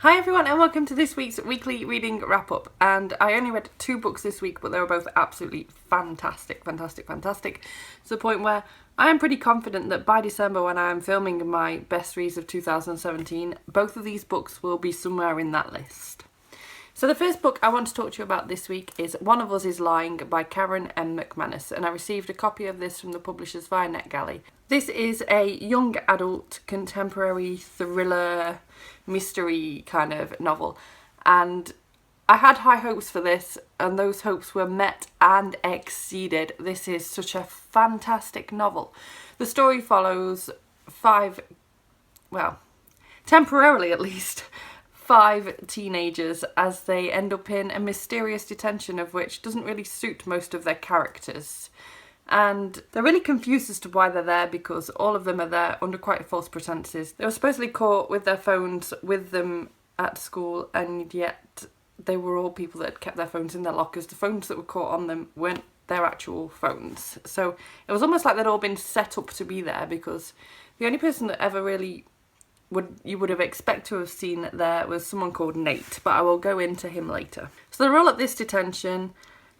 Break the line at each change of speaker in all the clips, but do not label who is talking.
Hi everyone and welcome to this week's weekly reading wrap up, and I only read 2 books this week, but they were both absolutely fantastic to the point where I am pretty confident that by December, when I am filming my best reads of 2017, both of these books will be somewhere in that list. So the first book I want to talk to you about this week is One of Us is Lying by Karen M. McManus, and I received a copy of this from the publishers via NetGalley. This is a young adult contemporary thriller mystery kind of novel, and I had high hopes for this, and those hopes were met and exceeded. This is such a fantastic novel. The story follows temporarily at least, 5 teenagers as they end up in a mysterious detention of which doesn't really suit most of their characters. And they're really confused as to why they're there, because all of them are there under quite false pretenses. They were supposedly caught with their phones with them at school, and yet they were all people that had kept their phones in their lockers. The phones that were caught on them weren't their actual phones. So it was almost like they'd all been set up to be there, because the only person that ever really you would have expected to have seen there was someone called Nate, but I will go into him later. So they're all at this detention,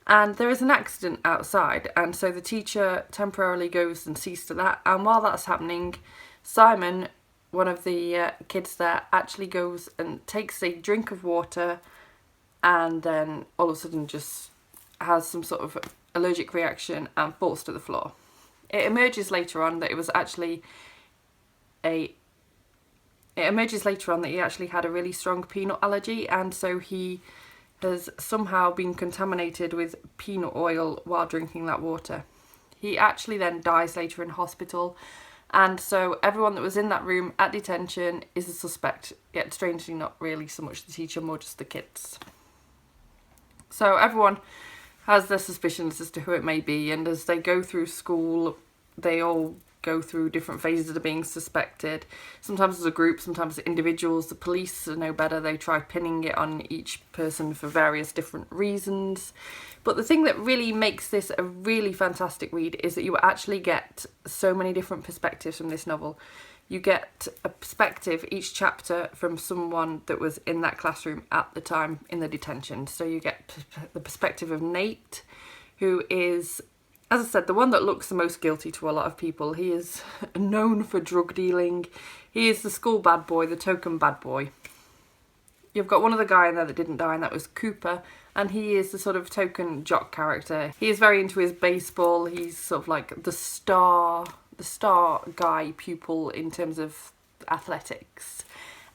and there is an accident outside, and so the teacher temporarily goes and sees to that, and while that's happening, Simon, one of the kids there, actually goes and takes a drink of water, and then all of a sudden just has some sort of allergic reaction and falls to the floor. It emerges later on that he actually had a really strong peanut allergy, and so he has somehow been contaminated with peanut oil while drinking that water. He actually then dies later in hospital, and so everyone that was in that room at detention is a suspect, yet strangely not really so much the teacher, more just the kids. So everyone has their suspicions as to who it may be, and as they go through school, they all go through different phases of being suspected. Sometimes as a group, sometimes as individuals. The police are no better. They try pinning it on each person for various different reasons. But the thing that really makes this a really fantastic read is that you actually get so many different perspectives from this novel. You get a perspective each chapter from someone that was in that classroom at the time in the detention. So you get the perspective of Nate, who is, as I said, the one that looks the most guilty to a lot of people. He is known for drug dealing. He is the school bad boy, the token bad boy. You've got one other guy in there that didn't die, and that was Cooper, and he is the sort of token jock character. He is very into his baseball. He's sort of like the star guy pupil in terms of athletics.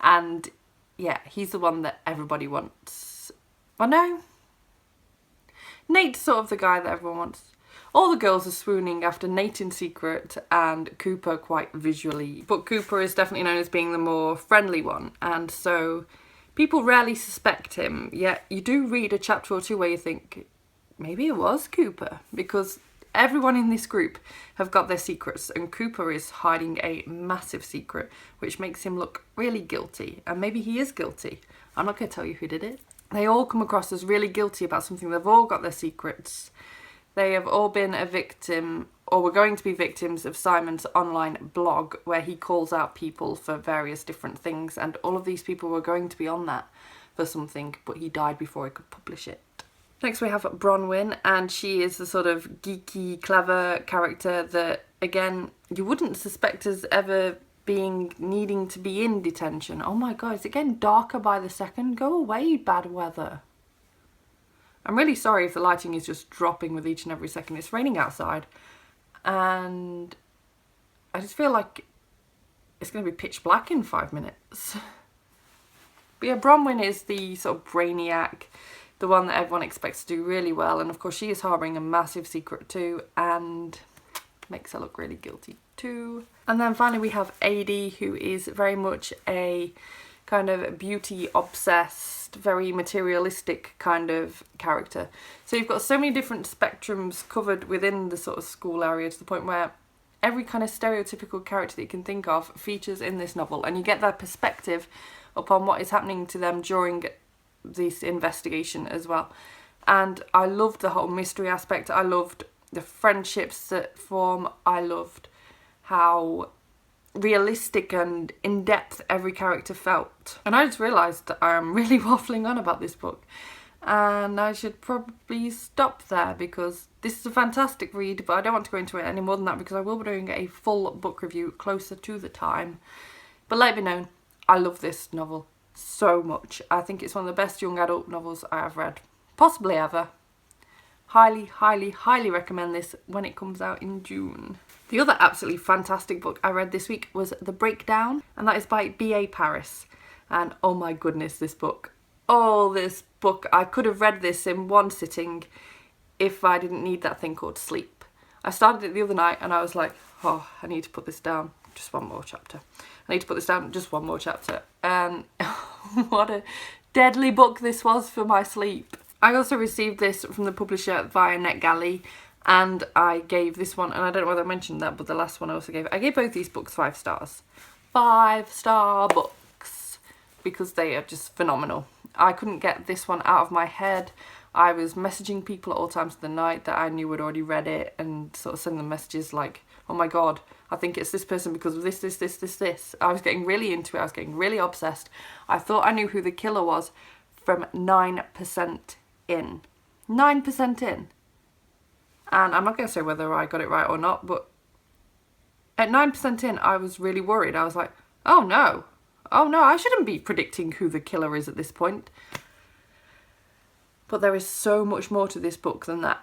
And yeah, he's the one that everybody wants. Well, no. Nate's sort of the guy that everyone wants. All the girls are swooning after Nate in secret and Cooper quite visually. But Cooper is definitely known as being the more friendly one, and so people rarely suspect him. Yet you do read a chapter or two where you think, maybe it was Cooper, because everyone in this group have got their secrets, and Cooper is hiding a massive secret, which makes him look really guilty. And maybe he is guilty. I'm not going to tell you who did it. They all come across as really guilty about something. They've all got their secrets. They have all been a victim, or were going to be victims, of Simon's online blog, where he calls out people for various different things, and all of these people were going to be on that for something, but he died before he could publish it. Next we have Bronwyn, and she is the sort of geeky, clever character that, again, you wouldn't suspect as ever needing to be in detention. Oh my god, is it getting darker by the second? Go away, bad weather. I'm really sorry if the lighting is just dropping with each and every second. It's raining outside, and I just feel like it's going to be pitch black in 5 minutes. But yeah, Bronwyn is the sort of brainiac, the one that everyone expects to do really well, and of course she is harbouring a massive secret too, and makes her look really guilty too. And then finally we have Adie, who is very much a kind of beauty obsessed, very materialistic kind of character. So you've got so many different spectrums covered within the sort of school area, to the point where every kind of stereotypical character that you can think of features in this novel, and you get their perspective upon what is happening to them during this investigation as well. And I loved the whole mystery aspect. I loved the friendships that form. I loved how realistic and in-depth every character felt. And I just realised that I'm really waffling on about this book, and I should probably stop there because this is a fantastic read, but I don't want to go into it any more than that because I will be doing a full book review closer to the time. But let it be known, I love this novel so much. I think it's one of the best young adult novels I have read, possibly ever. Highly, highly, highly recommend this when it comes out in June. The other absolutely fantastic book I read this week was The Breakdown, and that is by B.A. Paris. And oh my goodness, this book. Oh, this book. I could have read this in one sitting if I didn't need that thing called sleep. I started it the other night and I was like, oh, I need to put this down. Just one more chapter. I need to put this down, just one more chapter. And what a deadly book this was for my sleep. I also received this from the publisher via NetGalley, and I gave this one, and I don't know whether I mentioned that, but the last one I also gave. I gave both these books 5 stars. 5-star books, because they are just phenomenal. I couldn't get this one out of my head. I was messaging people at all times of the night that I knew had already read it, and sort of sending them messages like, oh my god, I think it's this person because of this. I was getting really into it. I was getting really obsessed. I thought I knew who the killer was from 9% in. 9% in. And I'm not going to say whether I got it right or not, but at 9% in, I was really worried. I was like, oh no, I shouldn't be predicting who the killer is at this point. But there is so much more to this book than that.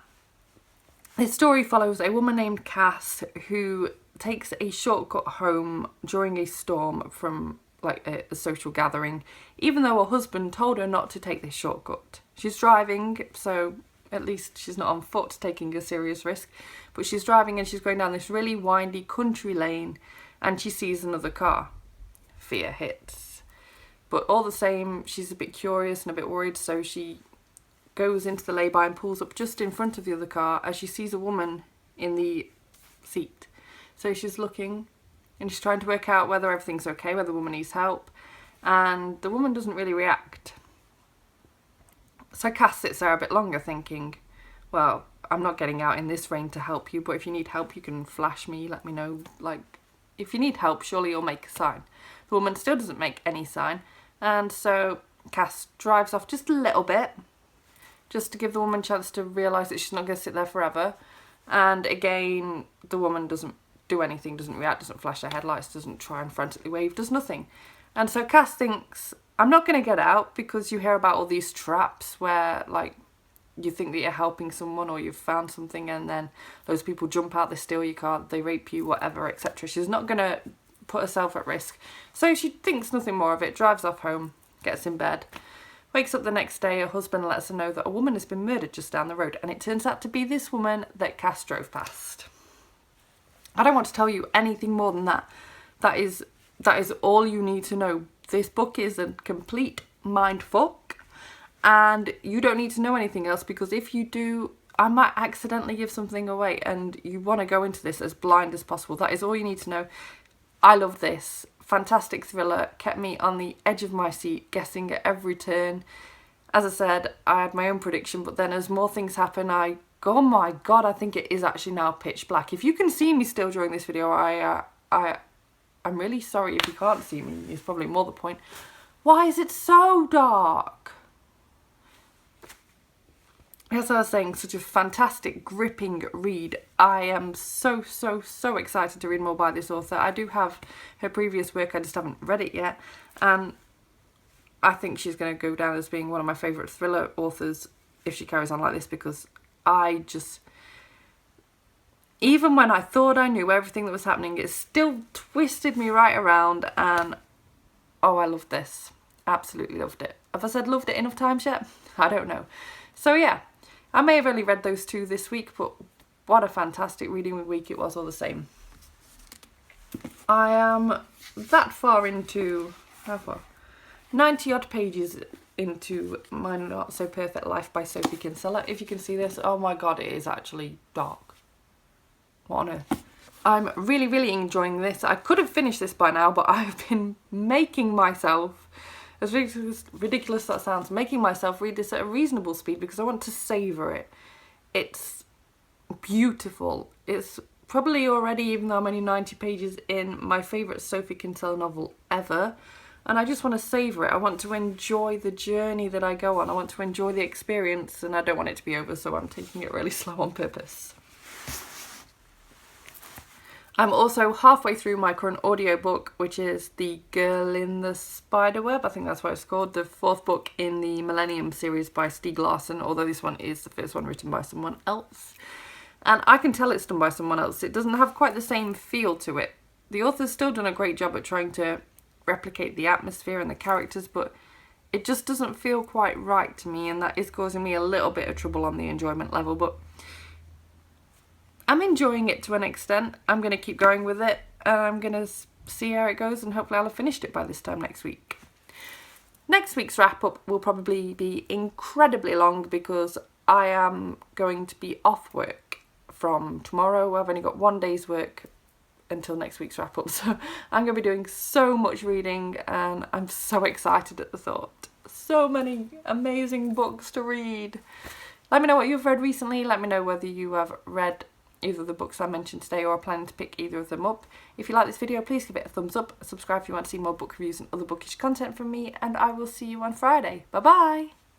This story follows a woman named Cass who takes a shortcut home during a storm from like a social gathering, even though her husband told her not to take this shortcut. She's driving, so at least she's not on foot taking a serious risk, but she's driving and she's going down this really windy country lane and she sees another car. Fear hits. But all the same, she's a bit curious and a bit worried, so she goes into the lay-by and pulls up just in front of the other car as she sees a woman in the seat. So she's looking and she's trying to work out whether everything's okay, whether the woman needs help, and the woman doesn't really react. So Cass sits there a bit longer thinking, well, I'm not getting out in this rain to help you, but if you need help you can flash me, let me know, like, if you need help surely you'll make a sign. The woman still doesn't make any sign, and so Cass drives off just a little bit, just to give the woman a chance to realise that she's not going to sit there forever. And again, the woman doesn't do anything, doesn't react, doesn't flash her headlights, doesn't try and frantically wave, does nothing. And so Cass thinks, I'm not going to get out, because you hear about all these traps where, like, you think that you're helping someone or you've found something and then those people jump out, they steal your car, they rape you, whatever, etc. She's not going to put herself at risk. So she thinks nothing more of it, drives off home, gets in bed. Wakes up the next day, her husband lets her know that a woman has been murdered just down the road, and it turns out to be this woman that Cass drove past. I don't want to tell you anything more than that. That is all you need to know. This book is a complete mindfuck, and you don't need to know anything else, because if you do, I might accidentally give something away, and you want to go into this as blind as possible. That is all you need to know. I love this. Fantastic thriller, kept me on the edge of my seat, guessing at every turn. As I said, I had my own prediction, but then as more things happen, I go, oh my god, I think it is actually now pitch black. If you can see me still during this video, I'm really sorry if you can't see me, it's probably more the point. Why is it so dark? As I was saying, such a fantastic, gripping read. I am so excited to read more by this author. I do have her previous work, I just haven't read it yet. And I think she's going to go down as being one of my favourite thriller authors if she carries on like this, because I just... Even when I thought I knew everything that was happening, it still twisted me right around, and oh, I loved this. Absolutely loved it. Have I said loved it enough times yet? I don't know. So yeah. I may have only read those 2 this week, but what a fantastic reading week it was all the same. I am that far into, how far? 90 odd pages into My Not So Perfect Life by Sophie Kinsella. If you can see this, oh my god, it is actually dark. What on earth? I'm really enjoying this. I could have finished this by now, but I've been making myself, as ridiculous that sounds, making myself read this at a reasonable speed because I want to savour it. It's beautiful. It's probably already, even though I'm only 90 pages in, my favourite Sophie Kinsella novel ever. And I just want to savour it. I want to enjoy the journey that I go on. I want to enjoy the experience, and I don't want it to be over, so I'm taking it really slow on purpose. I'm also halfway through my current audiobook, which is The Girl in the Spiderweb. I think that's what it's called. The 4th book in the Millennium series by Stieg Larsson, although this one is the first one written by someone else. And I can tell it's done by someone else. It doesn't have quite the same feel to it. The author's still done a great job at trying to replicate the atmosphere and the characters, but it just doesn't feel quite right to me, and that is causing me a little bit of trouble on the enjoyment level. But I'm enjoying it to an extent. I'm going to keep going with it, and I'm going to see how it goes, and hopefully I'll have finished it by this time next week. Next week's wrap up will probably be incredibly long because I am going to be off work from tomorrow. I've only got 1 day's work until next week's wrap up, so I'm going to be doing so much reading, and I'm so excited at the thought. So many amazing books to read. Let me know what you've read recently. Let me know whether you have read either of the books I mentioned today or are planning to pick either of them up. If you like this video, please give it a thumbs up, subscribe if you want to see more book reviews and other bookish content from me, and I will see you on Friday. Bye bye!